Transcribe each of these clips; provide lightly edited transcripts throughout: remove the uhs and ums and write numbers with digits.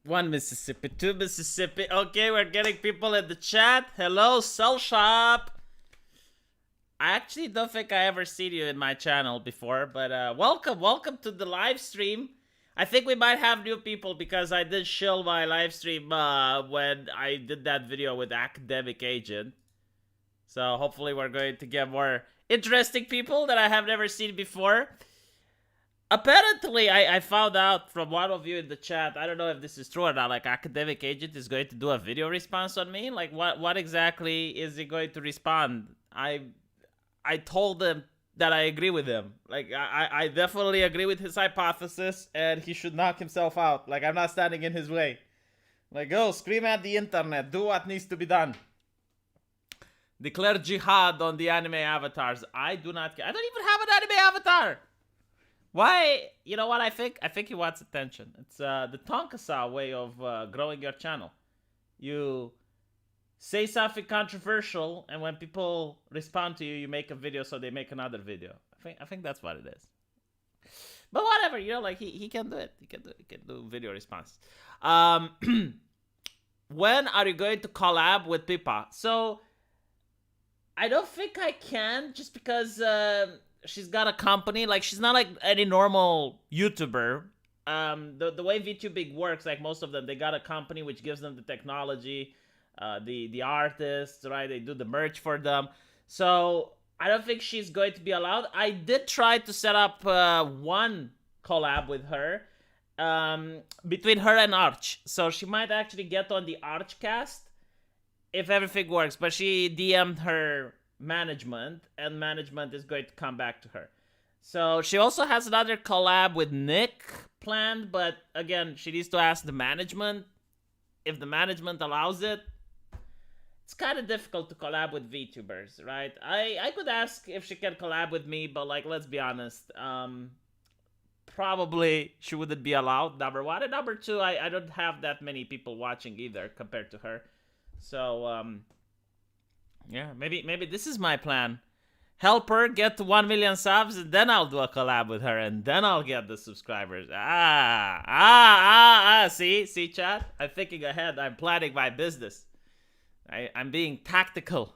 One Mississippi, two Mississippi. Okay, we're getting people in the chat. Hello, Cell Shop. I actually don't think I ever seen you in my channel before, but welcome to the live stream. I think we might have new people because I did shill my live stream when I did that video with Academic Agent. So hopefully we're going to get more interesting people that I have never seen before. Apparently, I found out from one of you in the chat, I don't know if this is true or not, like Academic Agent is going to do a video response on me. Like, what exactly is he going to respond? I told him that I agree with him. Like, I definitely agree with his hypothesis, and he should knock himself out. Like, I'm not standing in his way. Like, go, scream at the internet, do what needs to be done. Declare jihad on the anime avatars. I do not care. I don't even have an anime avatar. Why? You know what I think? I think he wants attention. It's the Tonkasa way of growing your channel. You say something controversial, and when people respond to you, you make a video, so they make another video. I think that's what it is. But whatever, you know, like he can do it. He can do video response. When are you going to collab with Pippa? So I don't think I can, just because she's got a company. Like, she's not like any normal YouTuber. The way VTubing works, like most of them, they got a company which gives them the technology, the artists, right? They do the merch for them. So I don't think she's going to be allowed. I did try to set up one collab with her, between her and Arch. So she might actually get on the Arch cast if everything works. But she DM'd her management, and management is going to come back to her. So she also has another collab with Nick planned, but again, she needs to ask the management if the management allows it. It's kind of difficult to collab with VTubers, right? I could ask if she can collab with me, but like, let's be honest, probably she wouldn't be allowed, number one. And number two, I don't have that many people watching either compared to her. So yeah, maybe this is my plan. Help her get to 1 million subs, and then I'll do a collab with her, and then I'll get the subscribers. See, chat? I'm thinking ahead. I'm planning my business. I'm being tactical.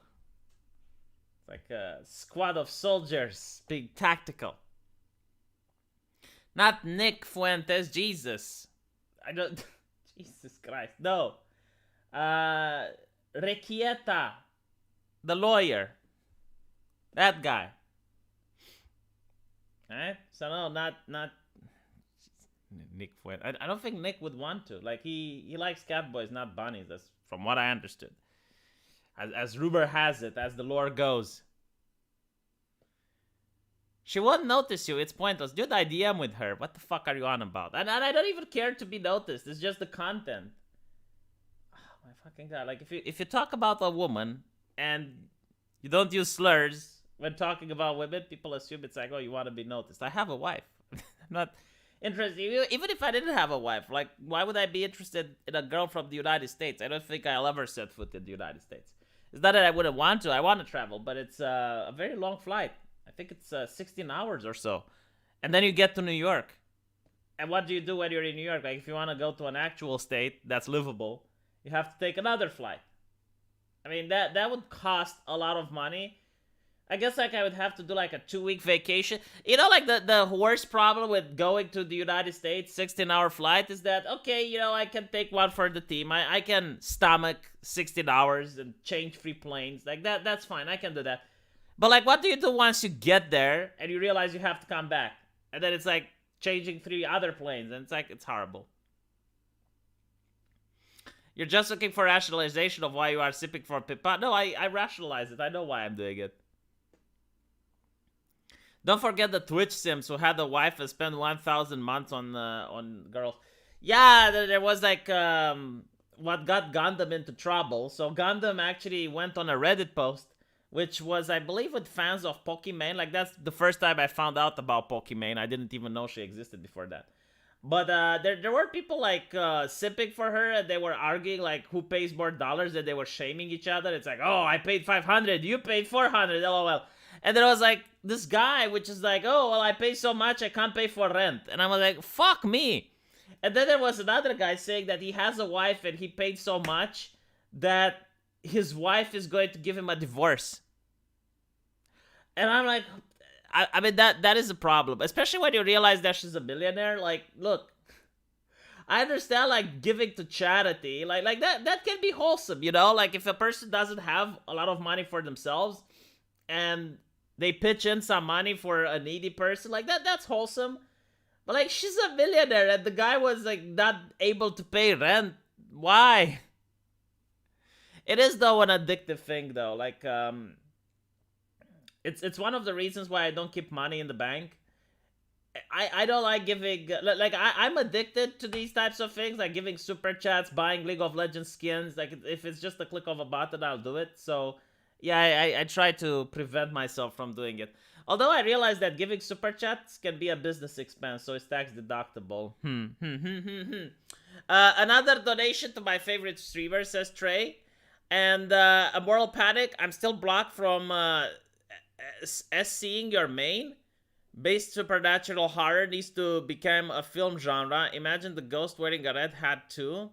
It's like a squad of soldiers being tactical. Not Nick Fuentes, Jesus. I don't... Jesus Christ, no. Requieta, the lawyer. That guy. Alright? So no, not Nick Fuentes. I don't think Nick would want to. Like, he likes cat boys, not bunnies. That's from what I understood. As rumor has it, as the lore goes. She won't notice you. It's pointless. Dude, I DM with her. What the fuck are you on about? And I don't even care to be noticed. It's just the content. Oh, my fucking God. Like, if you talk about a woman and you don't use slurs when talking about women, people assume it's like, oh, you want to be noticed. I have a wife. I'm not interested. Even if I didn't have a wife, like, why would I be interested in a girl from the United States? I don't think I'll ever set foot in the United States. It's not that I wouldn't want to. I want to travel, but it's a very long flight. I think it's 16 hours or so. And then you get to New York. And what do you do when you're in New York? Like, if you want to go to an actual state that's livable, you have to take another flight. I mean, that would cost a lot of money. I guess, like, I would have to do, like, a 2-week vacation. You know, like, the worst problem with going to the United States, 16-hour flight, is that, okay, you know, I can take one for the team. I can stomach 16 hours and change 3 planes. Like, that's fine. I can do that. But, like, what do you do once you get there and you realize you have to come back? And then it's, like, changing 3 other planes. And it's, like, it's horrible. You're just looking for rationalization of why you are sipping for Pippa. No, I rationalize it. I know why I'm doing it. Don't forget the Twitch Sims who had a wife and spent 1,000 months on girls. Yeah, there was like what got Gundam into trouble. So Gundam actually went on a Reddit post, which was, I believe, with fans of Pokimane. Like, that's the first time I found out about Pokimane. I didn't even know she existed before that. But there were people like sipping for her, and they were arguing like who pays more dollars, and they were shaming each other. It's like, oh, I paid 500, you paid 400, lol. And there was like this guy, which is like, oh, well, I pay so much, I can't pay for rent. And I was like, fuck me. And then there was another guy saying that he has a wife and he paid so much that his wife is going to give him a divorce. And I'm like, I mean, that is a problem, especially when you realize that she's a billionaire. Like, look, I understand, like, giving to charity, like that can be wholesome, you know? Like, if a person doesn't have a lot of money for themselves and they pitch in some money for a needy person, like, that's wholesome. But, like, she's a millionaire and the guy was, like, not able to pay rent. Why? It is, though, an addictive thing, though. Like, it's one of the reasons why I don't keep money in the bank. I don't like giving, like, I'm addicted to these types of things, like giving super chats, buying League of Legends skins. Like, if it's just a click of a button, I'll do it. So yeah, I try to prevent myself from doing it. Although I realize that giving super chats can be a business expense, so it's tax deductible. Another donation to my favorite streamer, says Trey. And a moral panic, I'm still blocked from seeing your main. Based supernatural horror needs to become a film genre. Imagine the ghost wearing a red hat too.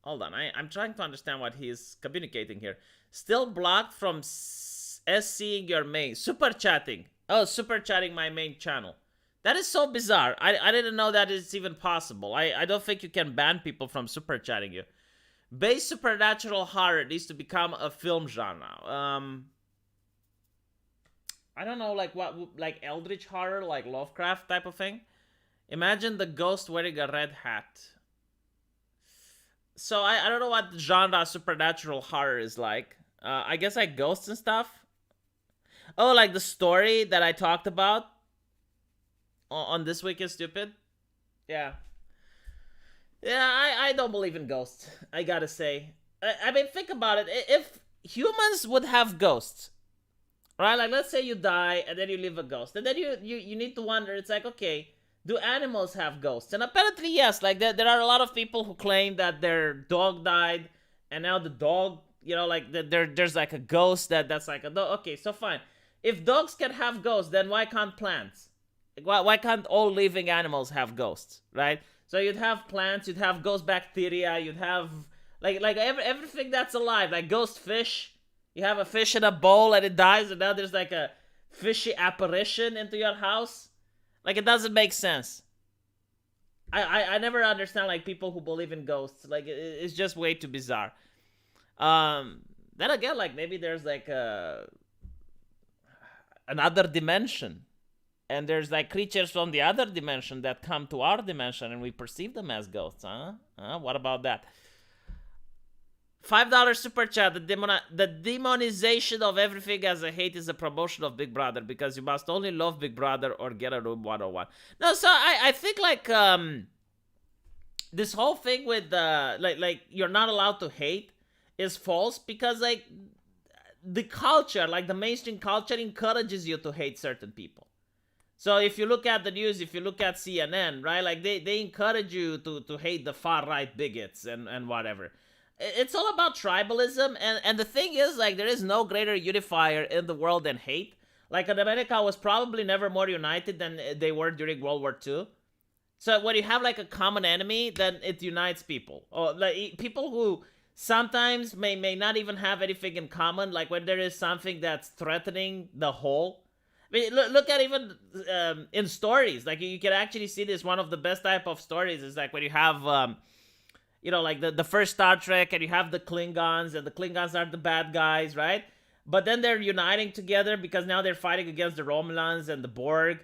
Hold on, I'm trying to understand what he's communicating here. Still blocked from seeing your main. Super chatting. Oh, super chatting my main channel. That is so bizarre. I didn't know that it's even possible. I don't think you can ban people from super chatting you. Base supernatural horror needs to become a film genre. I don't know, like what, like eldritch horror, like Lovecraft type of thing. Imagine the ghost wearing a red hat. So I don't know what genre supernatural horror is like. I guess like ghosts and stuff. Oh, like the story that I talked about on This Week is Stupid. Yeah. Yeah, I don't believe in ghosts, I gotta say. I mean, think about it. If humans would have ghosts, right? Like, let's say you die and then you leave a ghost. And then you need to wonder, it's like, okay, do animals have ghosts? And apparently, yes. Like, there are a lot of people who claim that their dog died and now the dog, you know, like, there's like a ghost that's like a dog. Okay, so fine. If dogs can have ghosts, then why can't plants? Like, why can't all living animals have ghosts, right? So you'd have plants, you'd have ghost bacteria, you'd have, like everything that's alive, like ghost fish. You have a fish in a bowl and it dies, and now there's like a fishy apparition into your house. Like, it doesn't make sense. I never understand, like, people who believe in ghosts. Like, it's just way too bizarre. Then again, like, maybe there's like another dimension. And there's like creatures from the other dimension that come to our dimension and we perceive them as ghosts, huh? What about that? $5 super chat. The demonization of everything as a hate is a promotion of Big Brother because you must only love Big Brother or get a room 101. No, so I think like this whole thing with like you're not allowed to hate is false because like the culture, like the mainstream culture encourages you to hate certain people. So if you look at the news, if you look at CNN, right, like they encourage you to hate the far-right bigots and whatever. It's all about tribalism, and the thing is, like, there is no greater unifier in the world than hate. Like, America was probably never more united than they were during World War II. So when you have, like, a common enemy, then it unites people. Or, like, people who sometimes may not even have anything in common, like when there is something that's threatening the whole. I mean, look at even in stories. Like, you can actually see this. One of the best type of stories is like when you have, you know, like the first Star Trek, and you have the Klingons, and the Klingons are the bad guys, right? But then they're uniting together because now they're fighting against the Romulans and the Borg.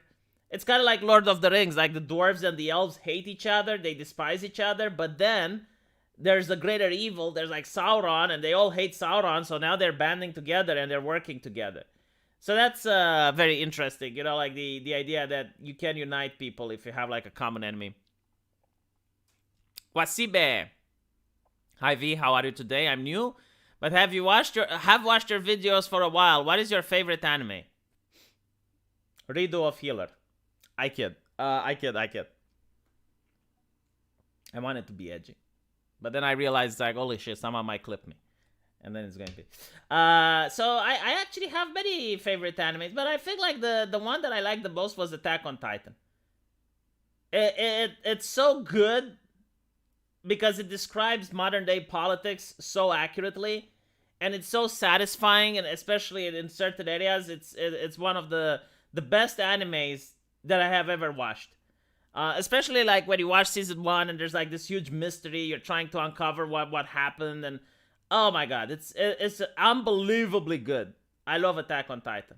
It's kind of like Lord of the Rings. Like, the dwarves and the elves hate each other. They despise each other. But then there's the greater evil. There's like Sauron, and they all hate Sauron. So now they're banding together and they're working together. So that's very interesting, you know, like the idea that you can unite people if you have like a common enemy. Wasibe. Hi V, how are you today? I'm new, but have watched your videos for a while. What is your favorite anime? Redo of Healer. I kid. I wanted to be edgy. But then I realized, like, holy shit, someone might clip me. And then it's going to be. So I actually have many favorite animes, but I think like the one that I liked the most was Attack on Titan. It's so good because it describes modern day politics so accurately, and it's so satisfying, and especially in certain areas, it's one of the best animes that I have ever watched. Especially like when you watch season one and there's like this huge mystery, you're trying to uncover what happened, and oh my god, it's unbelievably good. I love Attack on Titan.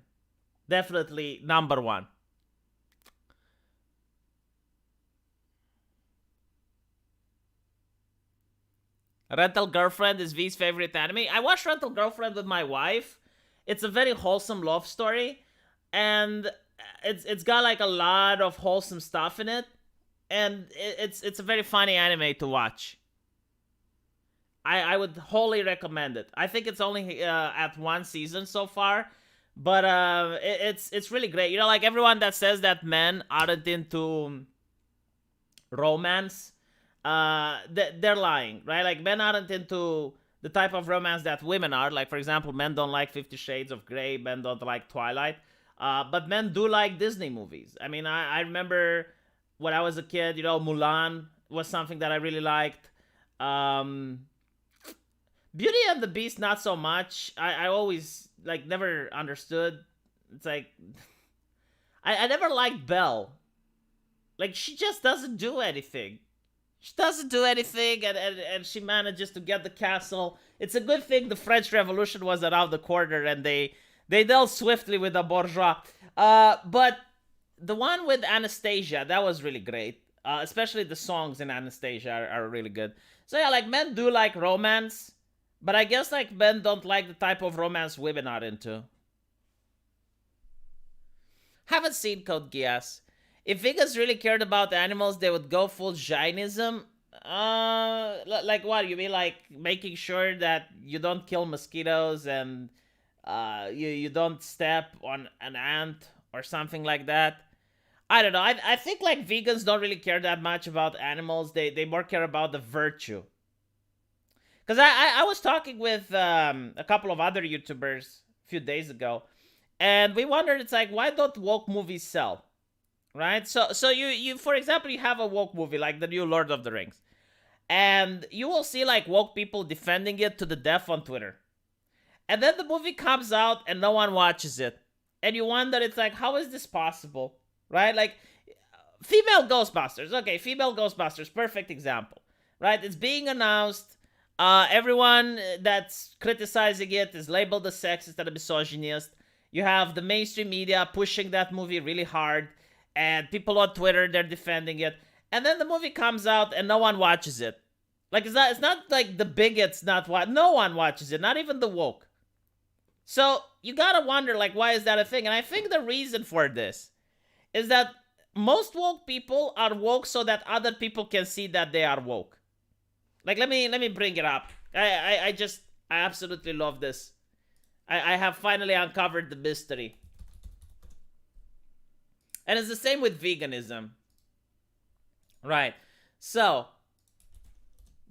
Definitely number one. Rental Girlfriend is V's favorite anime. I watched Rental Girlfriend with my wife. It's a very wholesome love story, and it's got like a lot of wholesome stuff in it, and it's a very funny anime to watch. I would wholly recommend it. I think it's only at one season so far, but it's really great. You know, like everyone that says that men aren't into romance, they're lying, right? Like men aren't into the type of romance that women are. Like for example, men don't like 50 Shades of Grey, men don't like Twilight, but men do like Disney movies. I mean, I remember when I was a kid, you know, Mulan was something that I really liked. Um, Beauty and the Beast, not so much. I always like never understood. It's like I never liked Belle. Like she just doesn't do anything. She doesn't do anything, and she manages to get the castle. It's a good thing the French Revolution was around the corner, and they dealt swiftly with the bourgeois. But the one with Anastasia, that was really great. Especially the songs in Anastasia are really good. So yeah, like men do like romance, but I guess like men don't like the type of romance women are into. Haven't seen Code Geass. If vegans really cared about animals, they would go full Jainism. Like what? You mean like making sure that you don't kill mosquitoes and you don't step on an ant or something like that? I don't know. I think like vegans don't really care that much about animals. They more care about the virtue. Because I was talking with a couple of other YouTubers a few days ago, and we wondered, it's like, why don't woke movies sell? Right? So you for example, you have a woke movie like the new Lord of the Rings, and you will see like woke people defending it to the death on Twitter. And then the movie comes out and no one watches it. And you wonder, it's like, how is this possible? Right? Like, female Ghostbusters. Okay, female Ghostbusters, perfect example. Right? It's being announced. Everyone that's criticizing it is labeled a sexist and a misogynist. You have the mainstream media pushing that movie really hard, and people on Twitter, they're defending it. And then the movie comes out and no one watches it. Like, it's not like the bigots not watch. No one watches it, not even the woke. So you gotta wonder, like, why is that a thing? And I think the reason for this is that most woke people are woke so that other people can see that they are woke. Like, let me bring it up. I absolutely love this. I have finally uncovered the mystery. And it's the same with veganism. Right. So,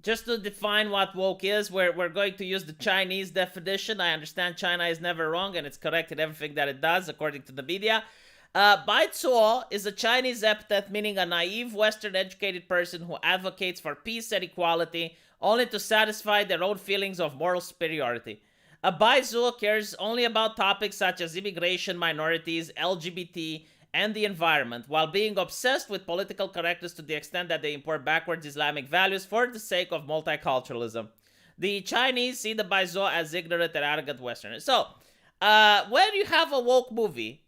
just to define what woke is, we're going to use the Chinese definition. I understand China is never wrong and it's correct in everything that it does, according to the media. Baizuo is a Chinese epithet meaning a naive Western educated person who advocates for peace and equality only to satisfy their own feelings of moral superiority. A Baizuo cares only about topics such as immigration, minorities, LGBT, and the environment, while being obsessed with political correctness to the extent that they import backwards Islamic values for the sake of multiculturalism. The Chinese see the Baizuo as ignorant and arrogant Westerners. So, when you have a woke movie,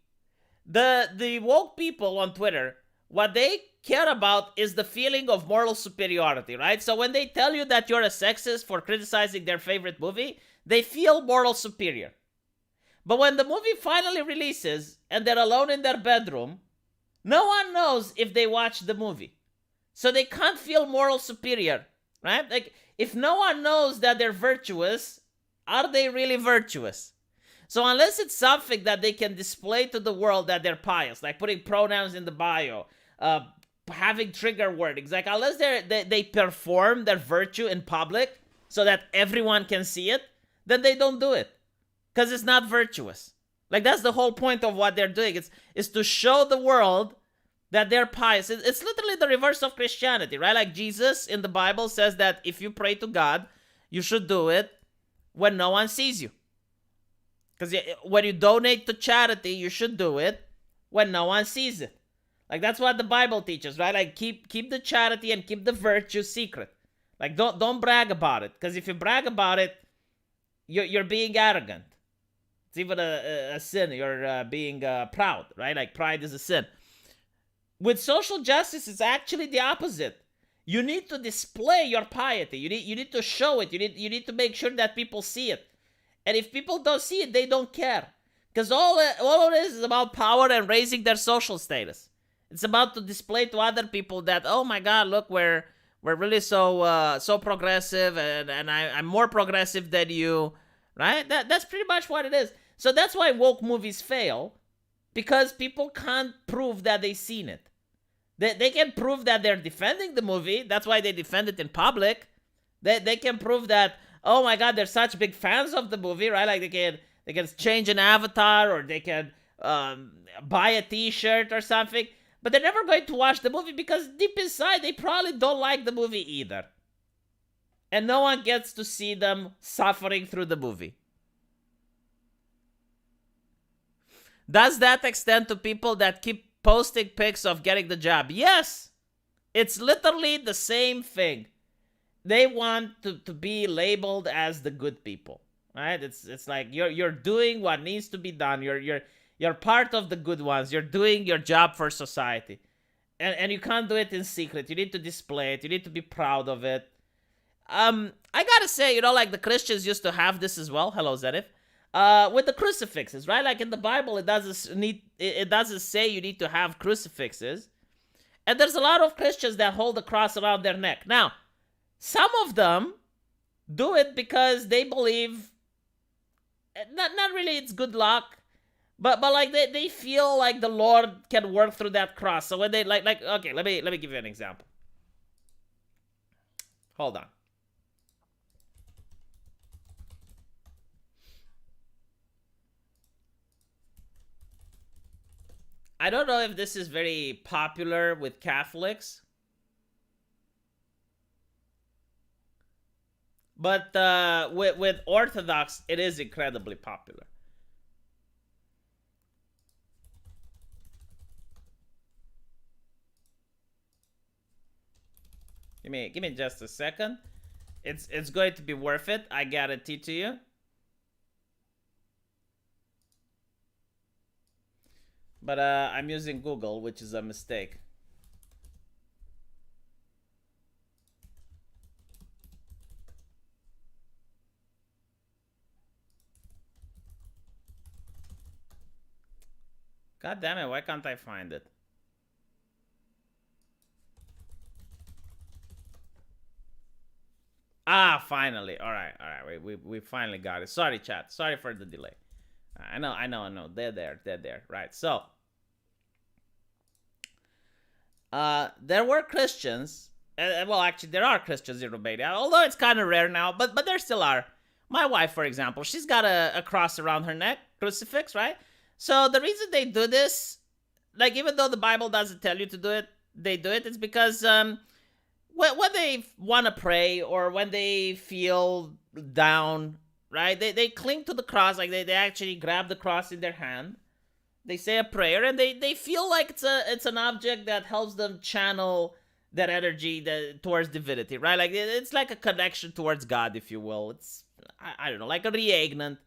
the woke people on Twitter, what they care about is the feeling of moral superiority, right? So when they tell you that you're a sexist for criticizing their favorite movie, they feel moral superior. But when the movie finally releases and they're alone in their bedroom, no one knows if they watched the movie. So they can't feel moral superior, right? Like, if no one knows that they're virtuous, are they really virtuous? So unless it's something that they can display to the world that they're pious, like putting pronouns in the bio, having trigger wordings, like unless they perform their virtue in public so that everyone can see it, then they don't do it. Because it's not virtuous. Like, that's the whole point of what they're doing. It's to show the world that they're pious. It's literally the reverse of Christianity, right? Like Jesus in the Bible says that if you pray to God, you should do it when no one sees you. Because when you donate to charity, you should do it when no one sees it. Like that's what the Bible teaches, right? Like keep the charity and keep the virtue secret. Like don't brag about it, because if you brag about it, you're being arrogant. It's even a sin. You're being proud, right? Like pride is a sin. With social justice, it's actually the opposite. You need to display your piety. You need to show it. You need to make sure that people see it. And if people don't see it, they don't care. Because all of this is about power and raising their social status. It's about to display to other people that, oh my God, look, we're really so progressive, and I'm more progressive than you, right? That's pretty much what it is. So that's why woke movies fail, because people can't prove that they've seen it. They can prove that they're defending the movie. That's why they defend it in public. They can prove that, oh my God, they're such big fans of the movie, right? Like they can change an avatar, or they can buy a t-shirt or something. But they're never going to watch the movie because deep inside, they probably don't like the movie either. And no one gets to see them suffering through the movie. Does that extend to people that keep posting pics of getting the job? Yes. It's literally the same thing. They want to be labeled as the good people, right? It's like you're doing what needs to be done. You're part of the good ones. You're doing your job for society. And you can't do it in secret. You need to display it. You need to be proud of it. I gotta say, like the Christians used to have this as well. Hello, Zenith. With the crucifixes, right? Like in the Bible, it doesn't say you need to have crucifixes. And there's a lot of Christians that hold the cross around their neck. Now, some of them do it because they believe, not really it's good luck, but like they feel like the Lord can work through that cross. So when they like okay, let me give you an example. Hold on. I don't know if this is very popular with Catholics, but with Orthodox, it is incredibly popular. Give me just a second. It's going to be worth it, I guarantee to you. But I'm using Google, which is a mistake. God damn it, why can't I find it? Ah, finally. All right. We finally got it. Sorry, chat. Sorry for the delay. I know. They're there. Right. So, there were Christians. Well, actually, there are Christians in Romania, although it's kind of rare now. But there still are. My wife, for example, she's got a cross around her neck, crucifix, right? So the reason they do this, like even though the Bible doesn't tell you to do it, they do it. It's because when they want to pray or when they feel down, right? They cling to the cross, like they actually grab the cross in their hand. They say a prayer, and they feel like it's an object that helps them channel that energy towards divinity, right? Like it's like a connection towards God, if you will. It's I don't know, like a reagent.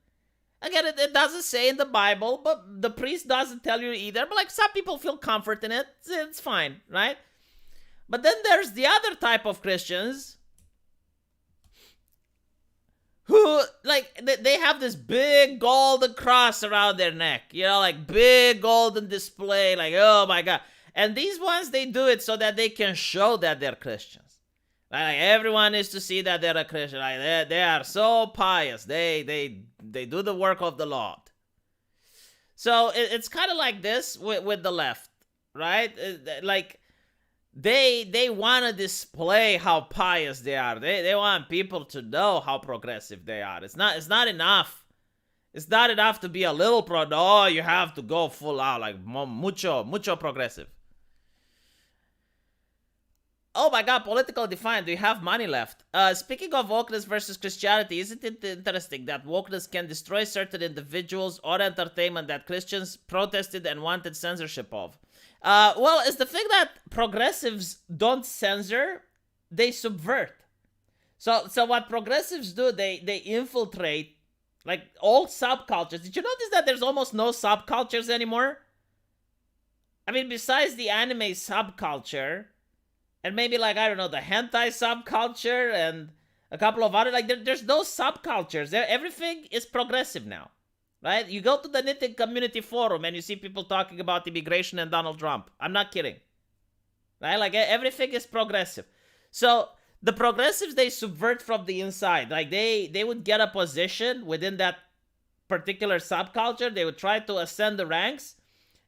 Again, it doesn't say in the Bible, but the priest doesn't tell you either. But like some people feel comfort in it. It's fine, right? But then there's the other type of Christians who, like, they have this big golden cross around their neck. Like big golden display. Like, oh my God. And these ones, they do it so that they can show that they're Christians. Like everyone needs to see that they're a Christian. Like they are so pious. They do the work of the Lord. So it's kind of like this with the left, right? Like they want to display how pious they are. They want people to know how progressive they are. It's not enough. It's not enough to be a little pro. No, you have to go full out, like mucho progressive. Oh my god, political defiant. Do you have money left? Speaking of wokeness versus Christianity, isn't it interesting that wokeness can destroy certain individuals or entertainment that Christians protested and wanted censorship of? Well, it's the thing that progressives don't censor, they subvert. So what progressives do, they infiltrate like all subcultures. Did you notice that there's almost no subcultures anymore? I mean, besides the anime subculture, and maybe like, I don't know, the hentai subculture and a couple of other, like there's no subcultures. Everything is progressive now, right? You go to the knitting community forum and you see people talking about immigration and Donald Trump. I'm not kidding, right? Like everything is progressive. So the progressives, they subvert from the inside. Like they would get a position within that particular subculture. They would try to ascend the ranks.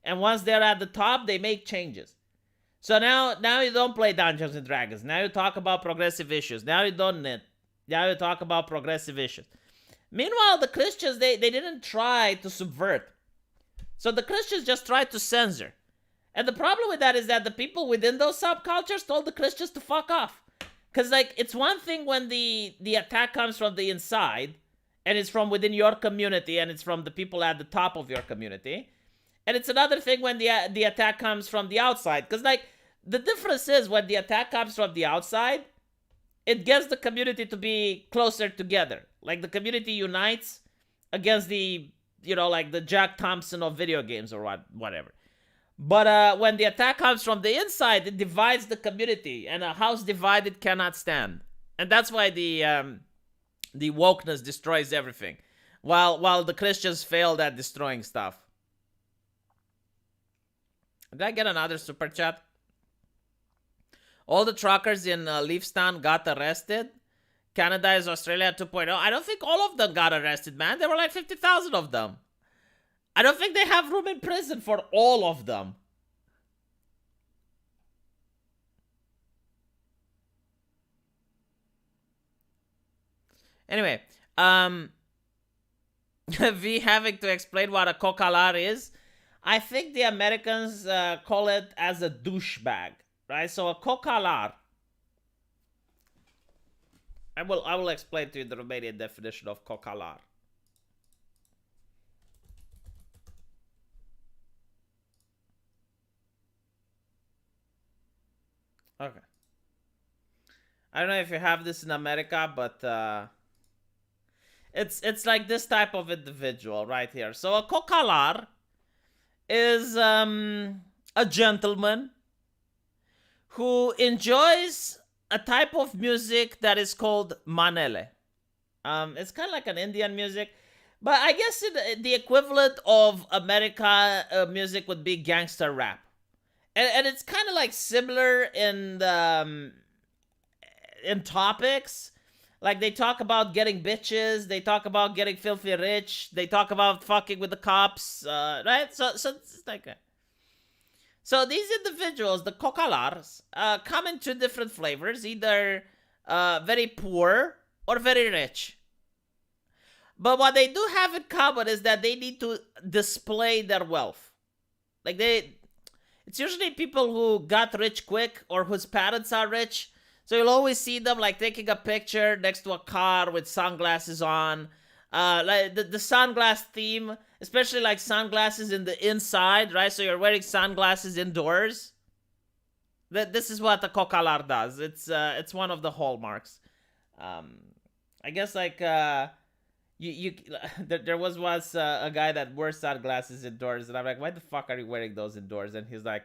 And once they're at the top, they make changes. So now you don't play Dungeons and Dragons. Now you talk about progressive issues. Now you don't knit. Now you talk about progressive issues. Meanwhile, the Christians, they didn't try to subvert. So the Christians just tried to censor. And the problem with that is that the people within those subcultures told the Christians to fuck off. Because, like, it's one thing when the attack comes from the inside, and it's from within your community, and it's from the people at the top of your community. And it's another thing when the attack comes from the outside. Because, like, the difference is when the attack comes from the outside, it gets the community to be closer together. Like, the community unites against the, you know, like the Jack Thompson of video games or whatever. But when the attack comes from the inside, it divides the community. And a house divided cannot stand. And that's why the wokeness destroys everything. While the Christians failed at destroying stuff. Did I get another super chat? All the truckers in Leafstown got arrested. Canada is Australia 2.0. I don't think all of them got arrested, man. There were like 50,000 of them. I don't think they have room in prison for all of them. Anyway, V having to explain what a cocalar is. I think the Americans call it as a douchebag, right? So a cocalar. I will explain to you the Romanian definition of cocalar. Okay. I don't know if you have this in America, but it's like this type of individual right here. So a cocalar is a gentleman who enjoys a type of music that is called manele. It's kind of like an Indian music, but I guess the equivalent of America music would be gangster rap. And it's kind of like similar in topics. Like they talk about getting bitches, they talk about getting filthy rich, they talk about fucking with the cops, right? So it's like that. So these individuals, the cocalars, come in two different flavors, either very poor or very rich. But what they do have in common is that they need to display their wealth. Like it's usually people who got rich quick or whose parents are rich. So you'll always see them like taking a picture next to a car with sunglasses on. Like the sunglass theme, especially like sunglasses in the inside, right? So you're wearing sunglasses indoors. This is what the cocalar does. It's one of the hallmarks. I guess like there was once a guy that wears sunglasses indoors, and I'm like, why the fuck are you wearing those indoors? And he's like,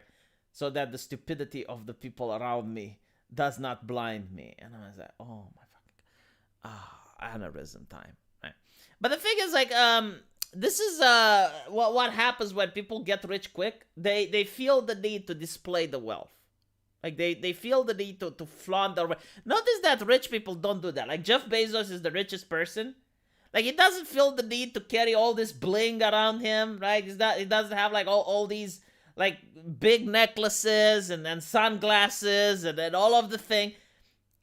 so that the stupidity of the people around me does not blind me. And I was like, oh my fucking aneurysm time, right? But the thing is, like, this is what happens when people get rich quick. They feel the need to display the wealth. Like they feel the need to flaunt their wealth. Notice that rich people don't do that. Like Jeff Bezos is the richest person. Like he doesn't feel the need to carry all this bling around him, right? He doesn't have like all these like big necklaces and sunglasses and all of the thing,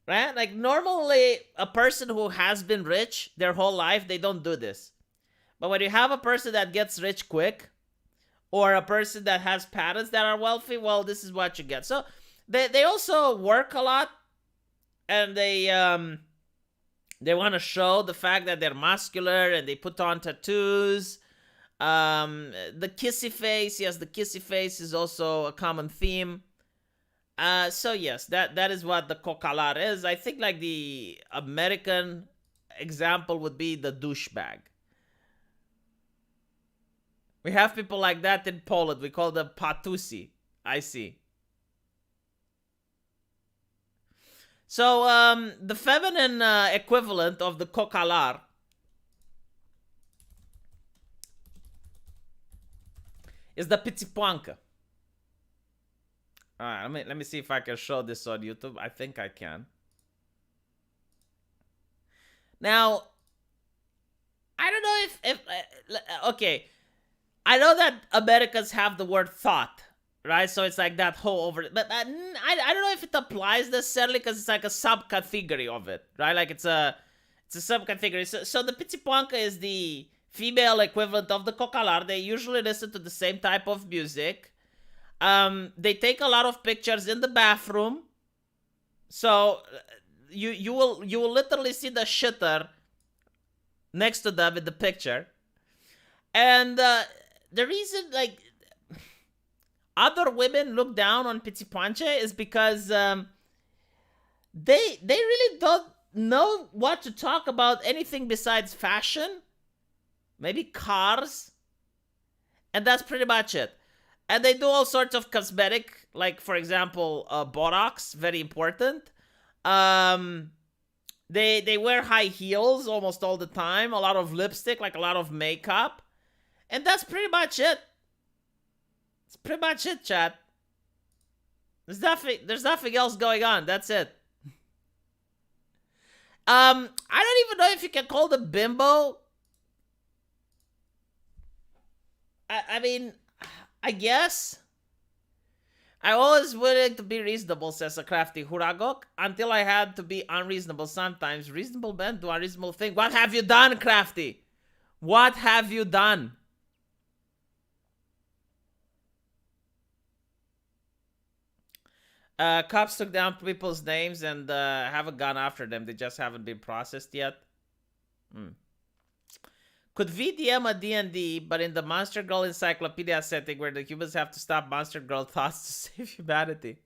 right? Like normally a person who has been rich their whole life, they don't do this. But when you have a person that gets rich quick, or a person that has parents that are wealthy, well, this is what you get. So They also work a lot, and they want to show the fact that they're muscular, and they put on tattoos. The kissy face, yes, the kissy face is also a common theme. So yes, that is what the cocalar is. I think like the American example would be the douchebag. We have people like that in Poland. We call them patusi. I see. So the feminine equivalent of the cocalar is the pitipuanca. All right, let me see if I can show this on YouTube. I think I can. Now, I don't know if okay, I know that Americans have the word thought, right? So it's like that whole over, but I don't know if it applies necessarily because it's like a subcategory of it, right? Like it's a subcategory. So the pitipuanca is the female equivalent of the cocalar. They usually listen to the same type of music. They take a lot of pictures in the bathroom. So you will literally see the shitter next to them in the picture. And the reason like other women look down on pitipuanca is because they really don't know what to talk about anything besides fashion, maybe cars, and that's pretty much it. And they do all sorts of cosmetic, like for example, Botox, very important. They wear high heels almost all the time, a lot of lipstick, like a lot of makeup, and that's pretty much it. It's pretty much it, chat. There's nothing else going on. That's it. I don't even know if you can call them bimbo. I mean, I guess. I always willing to be reasonable, says a crafty Huragok, until I had to be unreasonable sometimes. Reasonable men do unreasonable things. What have you done, crafty? What have you done? Cops took down people's names and haven't gone after them. They just haven't been processed yet. Could VDM a D&D, but in the Monster Girl Encyclopedia setting where the humans have to stop Monster Girl thoughts to save humanity?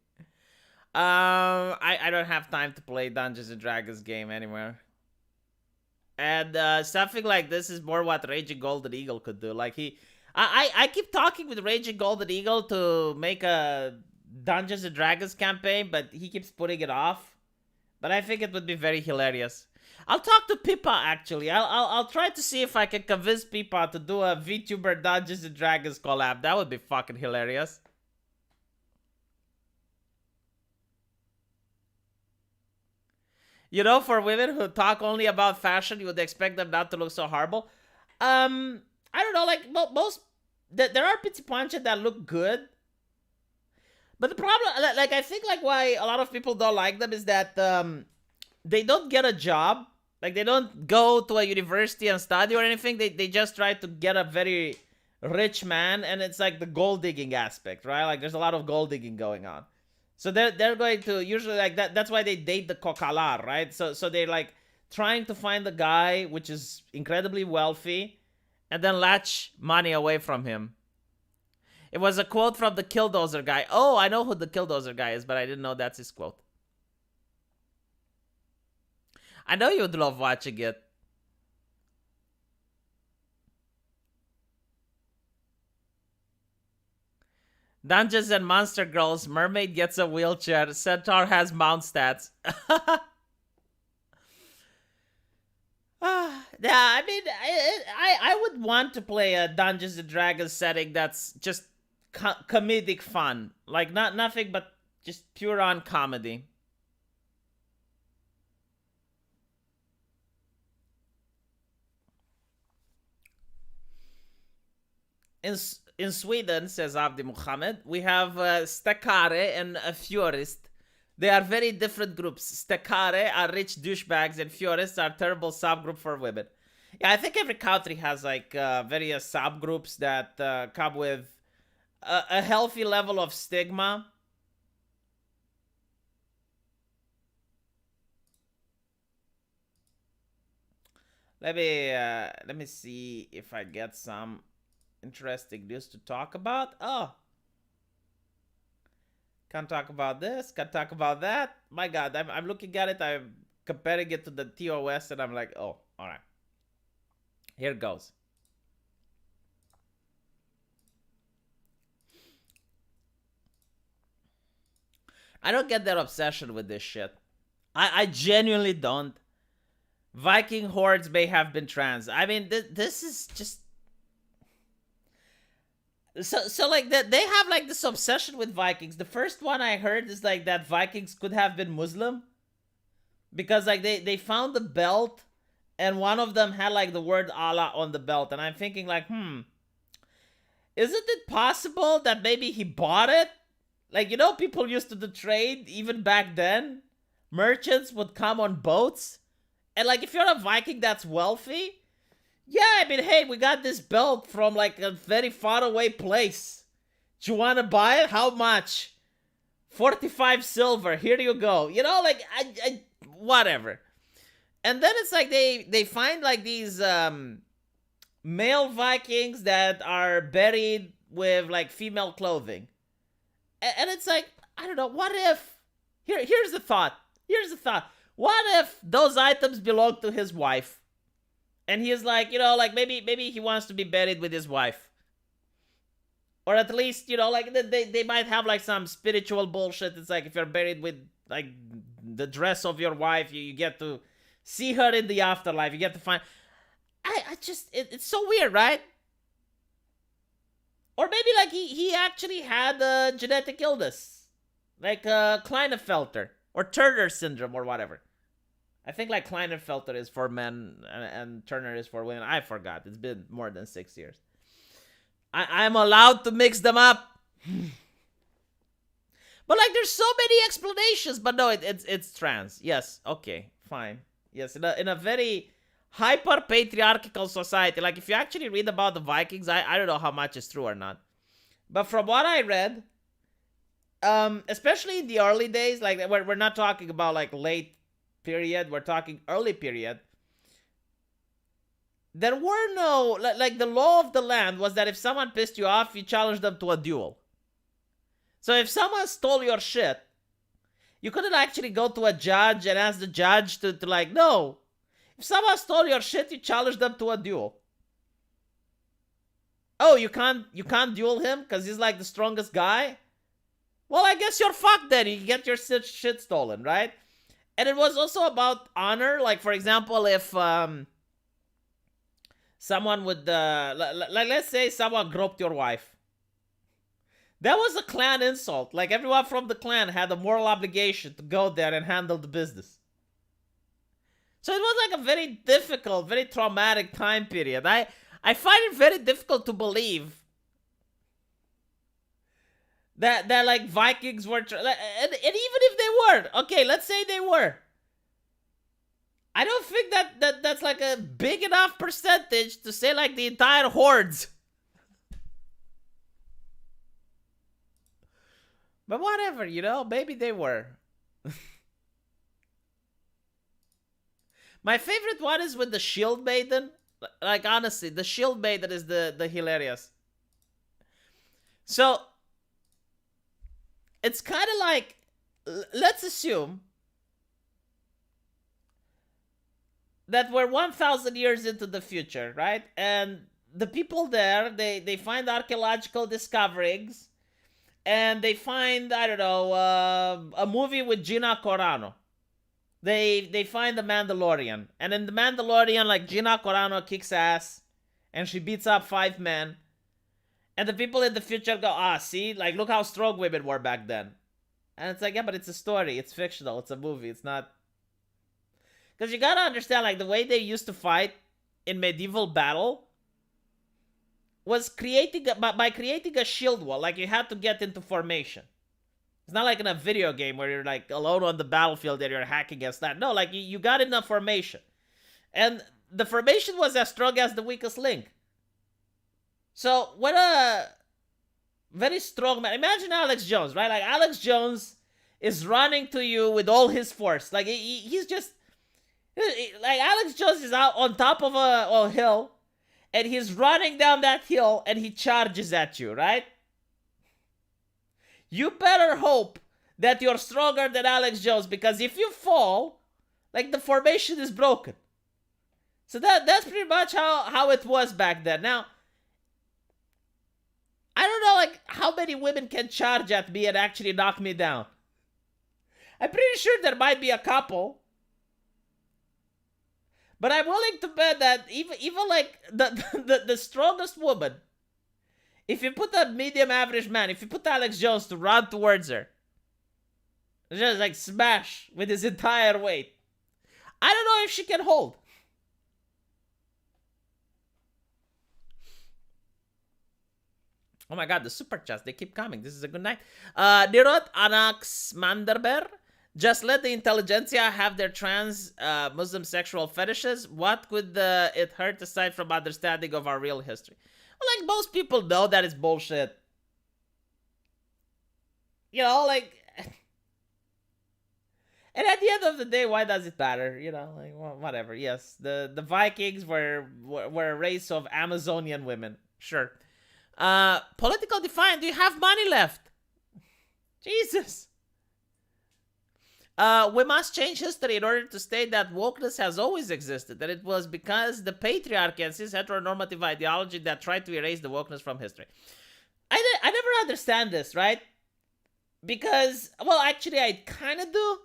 I don't have time to play Dungeons and Dragons game anymore. And something like this is more what Raging Golden Eagle could do. Like I keep talking with Raging Golden Eagle to make a Dungeons and Dragons campaign, but he keeps putting it off. But I think it would be very hilarious. I'll talk to Pippa, actually. I'll try to see if I can convince Pippa to do a VTuber Dungeons and Dragons collab. That would be fucking hilarious. You know, for women who talk only about fashion, you would expect them not to look so horrible. I don't know, like, most... There are pitipuanca that look good. But the problem, like, I think, like, why a lot of people don't like them is that they don't get a job. Like, they don't go to a university and study or anything. They just try to get a very rich man, and it's like the gold digging aspect, right? Like, there's a lot of gold digging going on. So they're going to usually like that. That's why they date the cocalar, right? So they're like trying to find the guy which is incredibly wealthy, and then latch money away from him. It was a quote from the Killdozer guy. Oh, I know who the Killdozer guy is, but I didn't know that's his quote. I know you'd love watching it. Dungeons and Monster Girls, Mermaid gets a wheelchair, Centaur has mount stats. Yeah, I mean, I would want to play a Dungeons and Dragons setting that's just comedic fun. Like, nothing but just pure on comedy. In Sweden, says Abdi Muhammad, we have Stakare and a Fiorist. They are very different groups. Stakare are rich douchebags, and Fiorists are terrible subgroup for women. Yeah, I think every country has like various subgroups that come with a healthy level of stigma. let me see if I get some interesting news to talk about. Oh, can't talk about this, can't talk about that. My God, I'm looking at it, I'm comparing it to the TOS, and I'm like, oh, all right. Here goes. I don't get their obsession with this shit. I genuinely don't. Viking hordes may have been trans. I mean, this is just... So like, they have like this obsession with Vikings. The first one I heard is like that Vikings could have been Muslim. Because like they found the belt and one of them had like the word Allah on the belt. And I'm thinking like, isn't it possible that maybe he bought it? Like, you know, people used to do trade even back then. Merchants would come on boats. And like, if you're a Viking that's wealthy, yeah, I mean, hey, we got this belt from like a very far away place. Do you want to buy it? How much? 45 silver. Here you go. You know, like, I whatever. And then it's like they find like these male Vikings that are buried with like female clothing. And it's like, I don't know, what if... Here's the thought. What if those items belong to his wife? And he's like, you know, like maybe he wants to be buried with his wife. Or at least, you know, like they might have like some spiritual bullshit. It's like if you're buried with like the dress of your wife, you get to see her in the afterlife. You get to find... I just... It's so weird, right? Or maybe like he actually had a genetic illness. Like Klinefelter. Or Turner syndrome or whatever. I think like Klinefelter is for men and Turner is for women. I forgot. It's been more than 6 years. I'm allowed to mix them up. But like there's so many explanations. But no, it's trans. Yes, okay, fine. Yes, in a very hyper patriarchal society. Like if you actually read about the Vikings, I don't know how much is true or not. But from what I read, especially in the early days, like we're not talking about like late period, we're talking early period. There were no, like the law of the land was that if someone pissed you off, you challenged them to a duel. So if someone stole your shit, you couldn't actually go to a judge and ask the judge to like, no. If someone stole your shit, you challenge them to a duel. Oh, you can't duel him because he's like the strongest guy? Well, I guess you're fucked then. You get your shit stolen, right? And it was also about honor. Like, for example, if someone would, like, let's say someone groped your wife. That was a clan insult. Like, everyone from the clan had a moral obligation to go there and handle the business. So it was like a very difficult, very traumatic time period. I find it very difficult to believe that like Vikings were, and even if they were, okay, let's say they were. I don't think that's like a big enough percentage to say like the entire hordes. But whatever, you know, maybe they were. My favorite one is with the Shield Maiden. Like, honestly, the Shield Maiden is the hilarious. So, it's kind of like, let's assume that we're 1,000 years into the future, right? And the people there, they find archaeological discoveries, and they find, I don't know, a movie with Gina Carano. They find the Mandalorian, and in the Mandalorian, like, Gina Carano kicks ass, and she beats up 5 men. And the people in the future go, see, like, look how strong women were back then. And it's like, yeah, but it's a story. It's fictional. It's a movie. It's not... Because you gotta understand, like, the way they used to fight in medieval battle was by creating a shield wall. Like, you had to get into formation. It's not like in a video game where you're, like, alone on the battlefield and you're hacking against that. No, like, you got in a formation. And the formation was as strong as the weakest link. So, when a very strong man... Imagine Alex Jones, right? Like, Alex Jones is running to you with all his force. Like, he's just... Like Alex Jones is out on top of a hill, and he's running down that hill, and he charges at you, right? You better hope that you're stronger than Alex Jones, because if you fall, like, the formation is broken. So that's pretty much how it was back then. Now, I don't know, like, how many women can charge at me and actually knock me down. I'm pretty sure there might be a couple. But I'm willing to bet that even like the strongest woman, if you put a medium average man, if you put Alex Jones to run towards her, just like smash with his entire weight, I don't know if she can hold. Oh my god, the super chats, they keep coming. This is a good night. Nirot Anax Manderber. Just let the intelligentsia have their trans Muslim sexual fetishes. What could it hurt aside from understanding of our real history? Well, like, most people know that it's bullshit. You know, like... And at the end of the day, why does it matter? You know, like, well, whatever. Yes, the Vikings were a race of Amazonian women. Sure. Political defiant, do you have money left? Jesus. We must change history in order to state that wokeness has always existed, that it was because the patriarchy and cis heteronormative ideology that tried to erase the wokeness from history. I never understand this, right? Because, well, actually, I kind of do.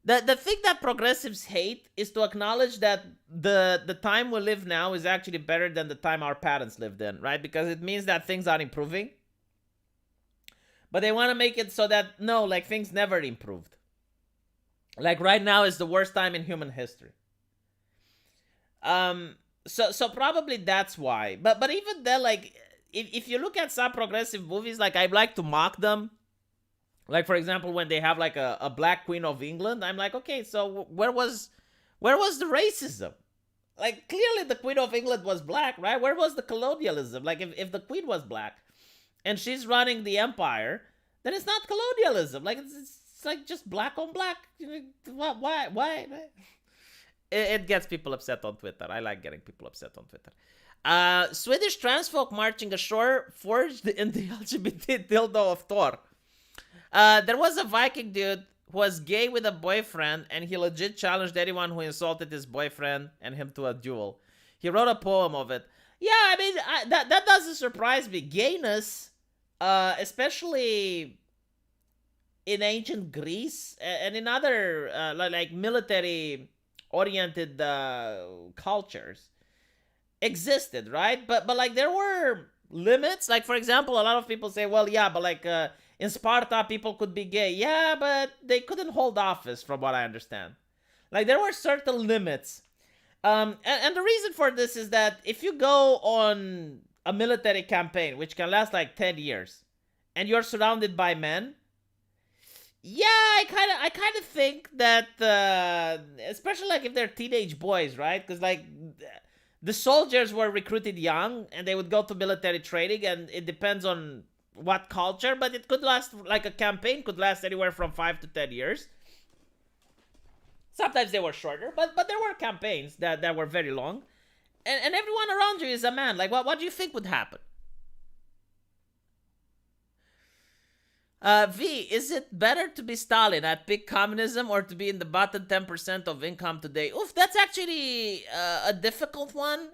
The thing that progressives hate is to acknowledge that the time we live now is actually better than the time our parents lived in, right? Because it means that things are improving. But they want to make it so that, no, like, things never improved. Like, right now is the worst time in human history. So probably that's why. But even then, like, if you look at some progressive movies, like, I like to mock them. Like, for example, when they have, like, a black Queen of England, I'm like, okay, so where was the racism? Like, clearly the Queen of England was black, right? Where was the colonialism? Like, if the Queen was black and she's running the empire, then it's not colonialism. Like, it's like just black on black. Why? It gets people upset on Twitter. I like getting people upset on Twitter. Swedish trans folk marching ashore forged in the LGBT dildo of Thor. There was a Viking dude who was gay with a boyfriend, and he legit challenged anyone who insulted his boyfriend and him to a duel. He wrote a poem of it. Yeah, I mean, that doesn't surprise me. Gayness, especially in ancient Greece and in other like military-oriented cultures, existed, right? But like, there were limits. Like, for example, a lot of people say, well, yeah, but like in Sparta, people could be gay. Yeah, but they couldn't hold office, from what I understand. Like, there were certain limits. And the reason for this is that if you go on a military campaign, which can last like 10 years, and you're surrounded by men, yeah, I kind of think that, especially like if they're teenage boys, right? Because like the soldiers were recruited young, and they would go to military training, and it depends on what culture, but it could last, like, a campaign could last anywhere from 5 to 10 years. Sometimes they were shorter, but there were campaigns that were very long. And everyone around you is a man. Like, what do you think would happen? V, is it better to be Stalin at peak communism or to be in the bottom 10% of income today? Oof, that's actually a difficult one.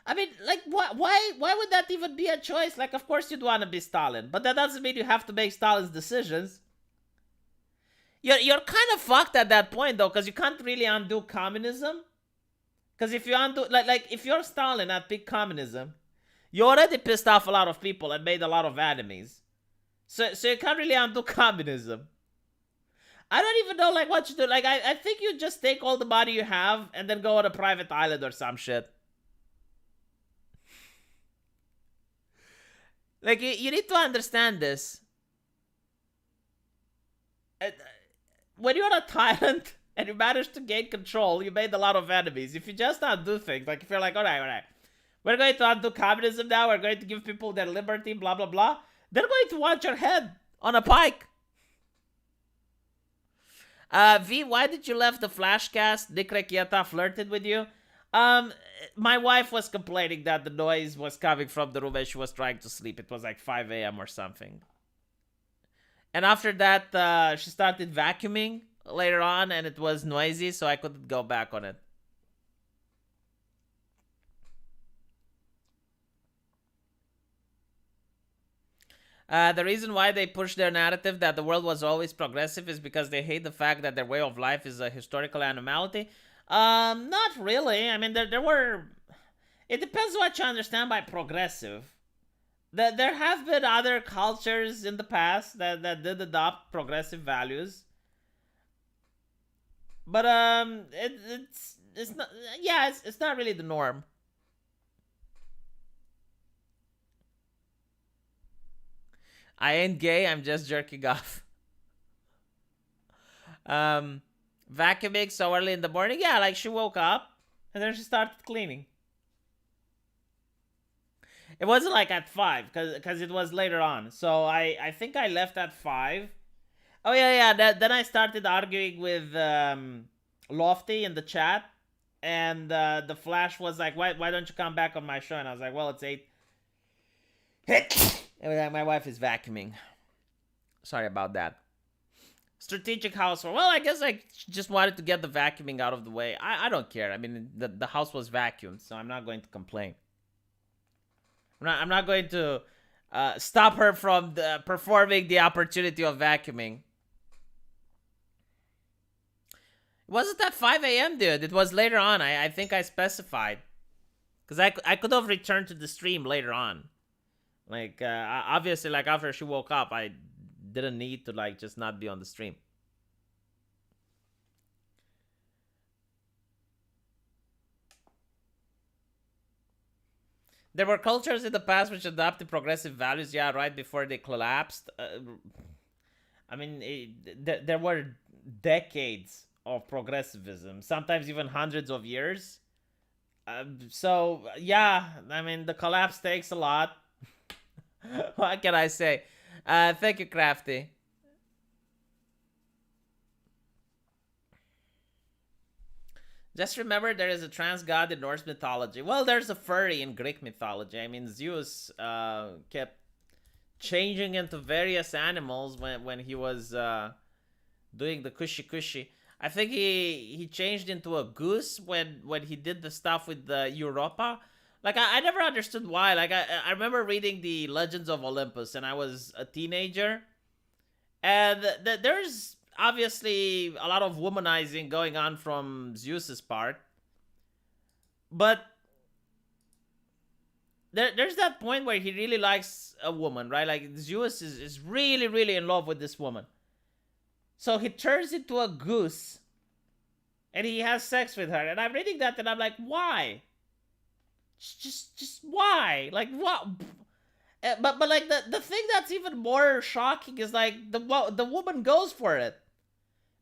I mean, like, why would that even be a choice? Like, of course you'd want to be Stalin, but that doesn't mean you have to make Stalin's decisions. You're kind of fucked at that point, though, because you can't really undo communism. Because if you undo, like if you're Stalin at peak communism, you already pissed off a lot of people and made a lot of enemies. So you can't really undo communism. I don't even know, like, what you do. Like, I think you just take all the money you have and then go on a private island or some shit. Like, you need to understand this. When you're a tyrant and you manage to gain control, you made a lot of enemies. If you just undo things, like if you're like, all right, we're going to undo communism now, we're going to give people their liberty, blah, blah, blah, they're going to want your head on a pike. V, why did you left the flashcast? Nick Rekieta flirted with you? Um, my wife was complaining that the noise was coming from the room and she was trying to sleep. It was like 5 a.m. or something. And after that, she started vacuuming later on, and it was noisy, so I couldn't go back on it. The reason why they push their narrative that the world was always progressive is because they hate the fact that their way of life is a historical anomaly. Not really. I mean, there were... It depends what you understand by progressive. There have been other cultures in the past that did adopt progressive values. But, it's not... Yeah, it's not really the norm. I ain't gay, I'm just jerking off. Vacuuming so early in the morning? Yeah, like she woke up and then she started cleaning. It wasn't like at 5, because it was later on. So I think I left at 5. Oh, yeah. Then I started arguing with Lofty in the chat. And the Flash was like, why don't you come back on my show? And I was like, well, it's 8. And my wife is vacuuming. Sorry about that. Strategic household. Well, I guess I just wanted to get the vacuuming out of the way. I don't care. I mean, the house was vacuumed, so I'm not going to complain. I'm not going to stop her from performing the opportunity of vacuuming. It wasn't at 5 a.m., dude. It was later on. I think I specified. Because I could have returned to the stream later on. Like, obviously, like, after she woke up, I didn't need to, like, just not be on the stream. There were cultures in the past which adopted progressive values, yeah, right before they collapsed. I mean, there were decades of progressivism, sometimes even hundreds of years. So, yeah, I mean, the collapse takes a lot. What can I say? Thank you, Crafty. Just remember, there is a trans god in Norse mythology. Well, there's a furry in Greek mythology. I mean, Zeus kept changing into various animals when he was doing the cushy. I think he changed into a goose when he did the stuff with the Europa. Like, I never understood why. Like, I remember reading the Legends of Olympus, and I was a teenager. And there's obviously a lot of womanizing going on from Zeus's part. But there's that point where he really likes a woman, right? Like, Zeus is really, really in love with this woman. So he turns into a goose. And he has sex with her. And I'm reading that, and I'm like, why? Just why? Like, what? But like the thing that's even more shocking is like the woman goes for it.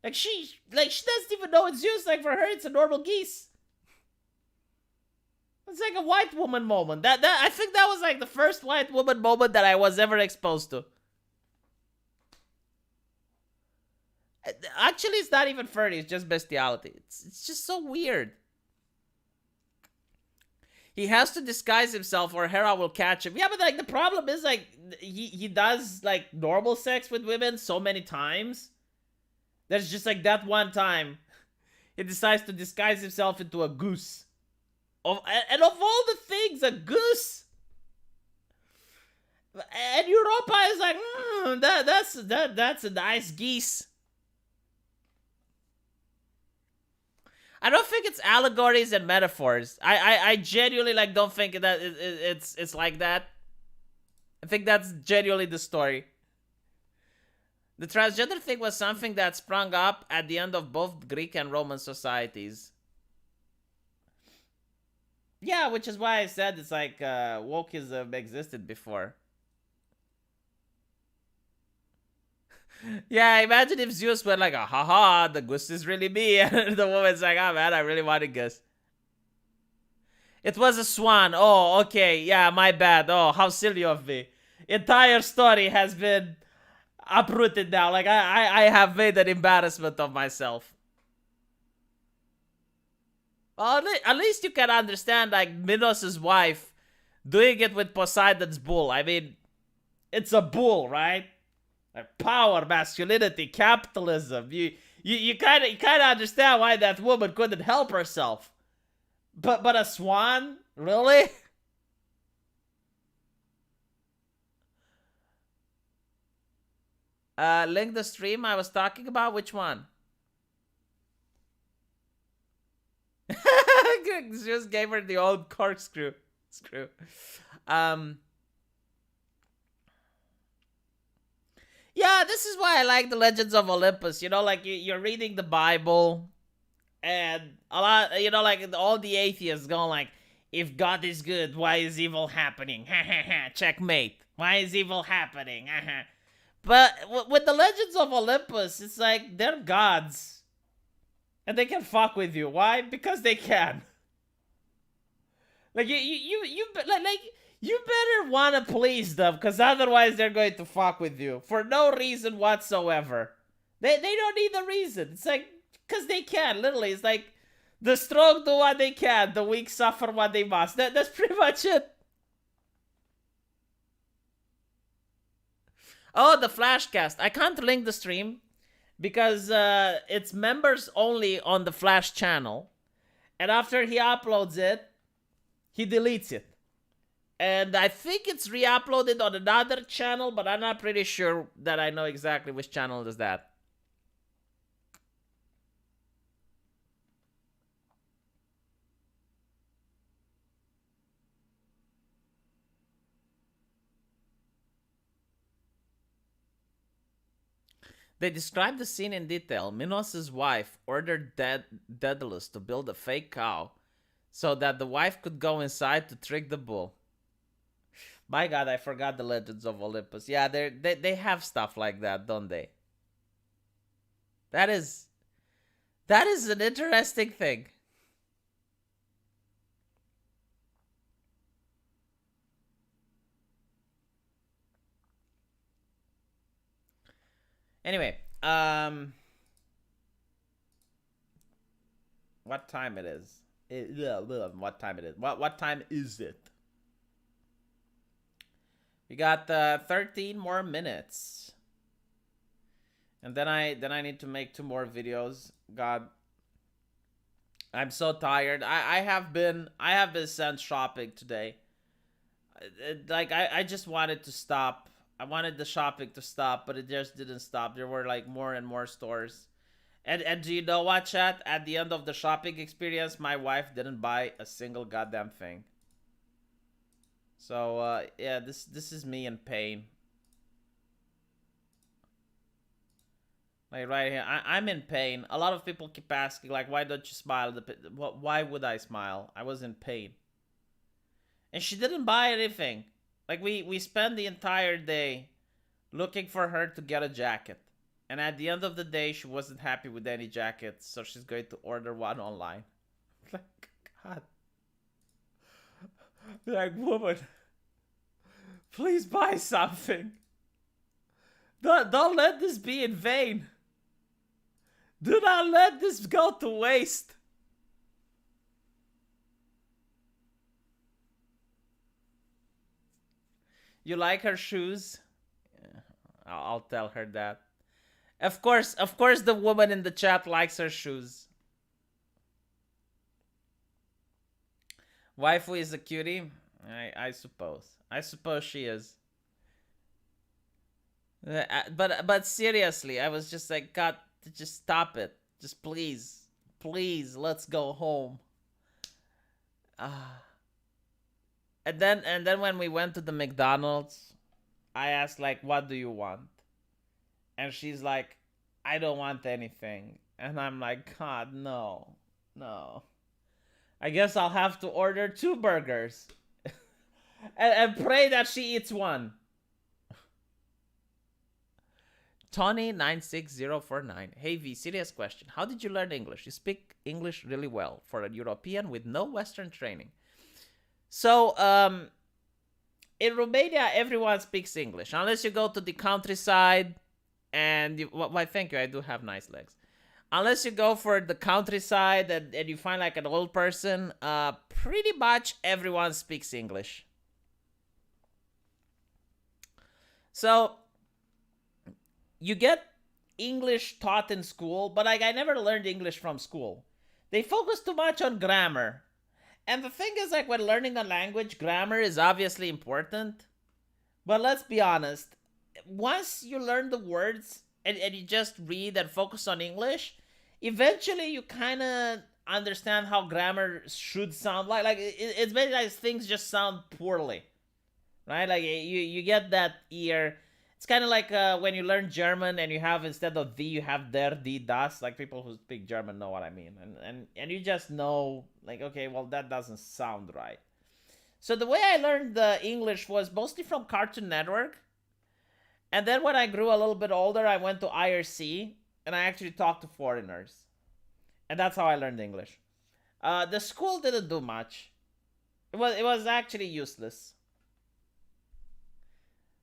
Like she doesn't even know it's Zeus. Like, for her, it's a normal geese. It's like a white woman moment. That I think that was like the first white woman moment that I was ever exposed to. Actually, it's not even furry. It's just bestiality. It's just so weird. He has to disguise himself or Hera will catch him. Yeah, but like the problem is like he does like normal sex with women so many times. There's just like that one time he decides to disguise himself into a goose. And of all the things, a goose. And Europa is like, that's a nice geese. I don't think it's allegories and metaphors. I genuinely like don't think that it's like that. I think that's genuinely the story. The transgender thing was something that sprung up at the end of both Greek and Roman societies. Yeah, which is why I said it's like wokeism existed before. Yeah, imagine if Zeus went like, haha, the goose is really me. And the woman's like, oh man, I really want a goose. It was a swan. Oh, okay. Yeah, my bad. Oh, how silly of me. Entire story has been uprooted now. Like, I have made an embarrassment of myself. Well, at least you can understand, like, Minos' wife doing it with Poseidon's bull. I mean, it's a bull, right? Like, power, masculinity, capitalism. You kind of understand why that woman couldn't help herself. But a swan? Really? Link the stream I was talking about. Which one? Just gave her the old corkscrew. Yeah, this is why I like the Legends of Olympus. You know, like you're reading the Bible, and a lot, you know, like all the atheists going like, if God is good, why is evil happening? Ha ha ha, checkmate. Why is evil happening? Ha ha. But with the Legends of Olympus, it's like they're gods. And they can fuck with you. Why? Because they can. Like you better want to please them, because otherwise they're going to fuck with you for no reason whatsoever. They don't need a reason. It's like, because they can, literally. It's like, the strong do what they can, the weak suffer what they must. That's pretty much it. Oh, the Flashcast. I can't link the stream because it's members only on the Flash channel. And after he uploads it, he deletes it. And I think it's re-uploaded on another channel, but I'm not pretty sure that I know exactly which channel is that. They describe the scene in detail. Minos' wife ordered Daedalus to build a fake cow so that the wife could go inside to trick the bull. My God, I forgot the Legends of Olympus. Yeah, they have stuff like that, don't they? That is an interesting thing. Anyway, what time it is? What time it is? What time is it? We got 13 more minutes. And then I need to make 2 more videos. God, I'm so tired. I have been sent shopping today. Like I just wanted to stop. I wanted the shopping to stop, but it just didn't stop. There were like more and more stores. And do you know what, chat? At the end of the shopping experience, my wife didn't buy a single goddamn thing. So yeah, this is me in pain. Like right here, I'm in pain. A lot of people keep asking, like, why don't you smile? Why would I smile? I was in pain. And she didn't buy anything. Like, we spent the entire day looking for her to get a jacket. And at the end of the day, she wasn't happy with any jackets, so she's going to order one online. Like, God. Like, woman, please buy something. Don't let this be in vain. Do not let this go to waste. You like her shoes? Yeah, I'll tell her that. Of course, the woman in the chat likes her shoes. Waifu is a cutie? I suppose. I suppose she is. But seriously, I was just like, God, just stop it. Just please, let's go home. And then when we went to the McDonald's, I asked, like, what do you want? And she's like, I don't want anything. And I'm like, God, no. I guess I'll have to order 2 burgers. and pray that she eats one. Tony96049. Hey V, serious question. How did you learn English? You speak English really well for a European with no Western training. So, in Romania, everyone speaks English. Unless you go to the countryside And why? Thank you. I do have nice legs. Unless you go for the countryside and you find like an old person, pretty much everyone speaks English. So you get English taught in school, but like I never learned English from school. They focus too much on grammar. And the thing is, like, when learning a language, grammar is obviously important. But let's be honest, once you learn the words and you just read and focus on English, eventually you kind of understand how grammar should sound like. Like, it's very nice, things just sound poorly, right? Like, you get that ear. It's kind of like when you learn German and you have, instead of the, you have der, die, das. Like, people who speak German know what I mean. And you just know, like, okay, well, that doesn't sound right. So the way I learned the English was mostly from Cartoon Network. And then when I grew a little bit older, I went to IRC and I actually talked to foreigners. And that's how I learned English. The school didn't do much. It was actually useless.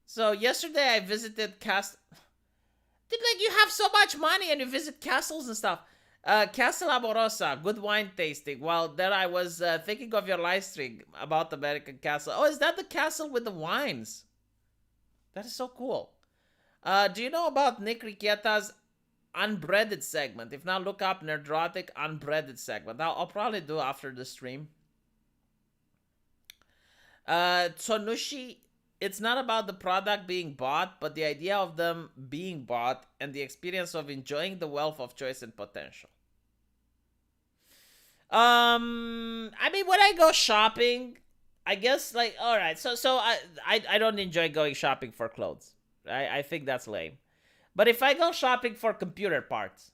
So yesterday I visited Castle. Dude, like, you have so much money and you visit castles and stuff. Castle Amorosa, good wine tasting. While there I was thinking of your live stream about American Castle. Oh, is that the castle with the wines? That is so cool. Do you know about Nick Riqueta's unbreaded segment? If not, look up Nerdrotic unbreaded segment. I'll probably do after the stream. Tsonushi, it's not about the product being bought, but the idea of them being bought and the experience of enjoying the wealth of choice and potential. I mean, when I go shopping, I guess, like, all right, so I don't enjoy going shopping for clothes. I think that's lame. But if I go shopping for computer parts,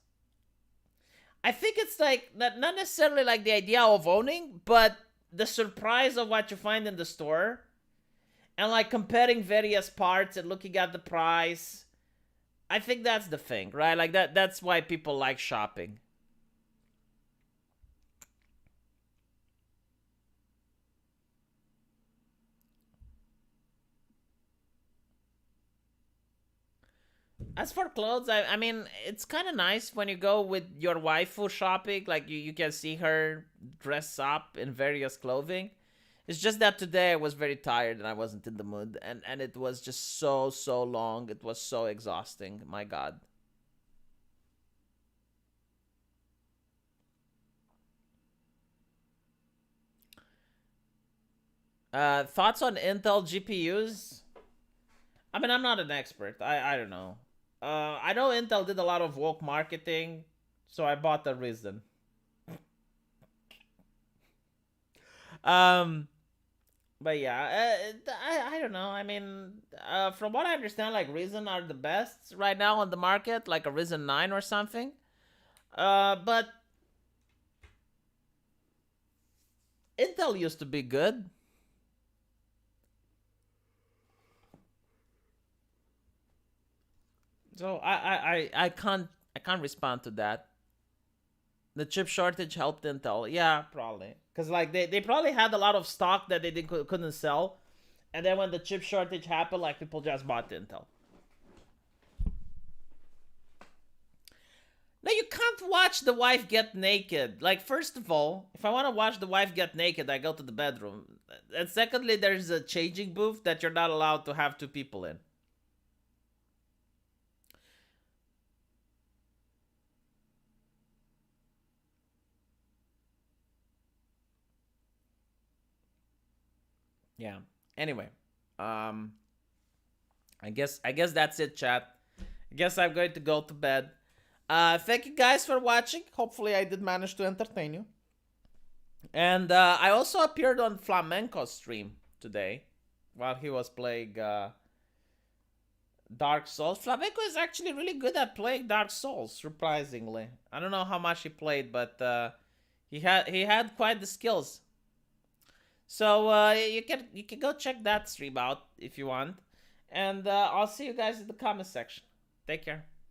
I think it's like not necessarily like the idea of owning, but the surprise of what you find in the store. And like comparing various parts and looking at the price. I think that's the thing, right? Like that's why people like shopping. As for clothes, I mean, it's kind of nice when you go with your waifu shopping. Like, you can see her dress up in various clothing. It's just that today I was very tired and I wasn't in the mood. And it was just so long. It was so exhausting. My God. Thoughts on Intel GPUs? I mean, I'm not an expert. I don't know. I know Intel did a lot of woke marketing, so I bought the Ryzen. But yeah, I don't know. I mean, from what I understand, like, Ryzen are the best right now on the market, like a Ryzen 9 or something. But Intel used to be good. So I can't respond to that. The chip shortage helped Intel. Yeah, probably. Because like they probably had a lot of stock that they couldn't sell. And then when the chip shortage happened, like, people just bought Intel. Now, you can't watch the wife get naked. Like, first of all, if I want to watch the wife get naked, I go to the bedroom. And secondly, there's a changing booth that you're not allowed to have two people in. Yeah. Anyway, I guess that's it, chat. I guess I'm going to go to bed. Thank you guys for watching. Hopefully I did manage to entertain you. And I also appeared on Flamenco's stream today while he was playing Dark Souls. Flamenco is actually really good at playing Dark Souls, surprisingly. I don't know how much he played, but he had quite the skills. So you can go check that stream out if you want. And I'll see you guys in the comment section. Take care.